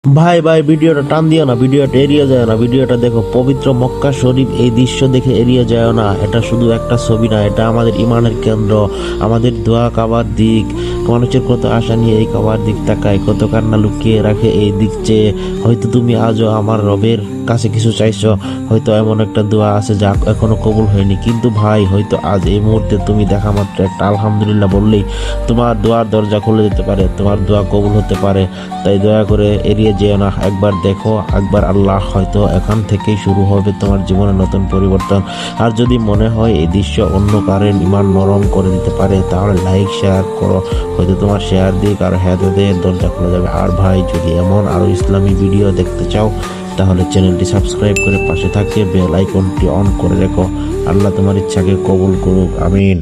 ভাই ভাই ভিডিওটা টান দিও না, ভিডিওটা এড়িয়ে যায় না, ভিডিওটা দেখো। পবিত্র মক্কা শরীফ, এই দৃশ্য দেখে এড়িয়ে যায় না। এটা শুধু একটা ছবি না, এটা আমাদের ইমানের কেন্দ্র, আমাদের দোয়া কাবার দিক। মানুষের কত আশা নিয়ে এই কাবার দিক তাকায়, কত কান্না লুকিয়ে রাখে এই দিক চেয়ে। হয়তো তুমি আজও আমার রবের কাছে কিছু চাইছো, হয়তো এমন একটা দোয়া আছে যা এখনো কবুল হয়নি। কিন্তু ভাই, হয়তো আজ এই মুহূর্তে তুমি দেখা মাত্র একটা আলহামদুলিল্লাহ বললেই তোমার দোয়ার দরজা খুলে যেতে পারে, তোমার দোয়া কবুল হতে পারে। তাই দয়া করে এড়িয়ে যেও না, একবার দেখো, একবার আল্লাহ, হয়তো এখান থেকেই শুরু হবে তোমার জীবনে নতুন পরিবর্তন। আর যদি মনে হয় এই দৃশ্য অন্য কারের ইমান নরম করে দিতে পারে, তাহলে লাইক শেয়ার করো, হয়তো তোমার শেয়ার দিক আর হেদায়েতের দরজা খুলে যাবে। আর ভাই, যদি এমন আরো ইসলামী ভিডিও দেখতে চাও, তাহলে চ্যানেলটি সাবস্ক্রাইব করে পাশে থাকে বেল আইকনটি অন করে রেখো। আল্লাহ তোমার ইচ্ছাকে কবুল করুক, আমিন।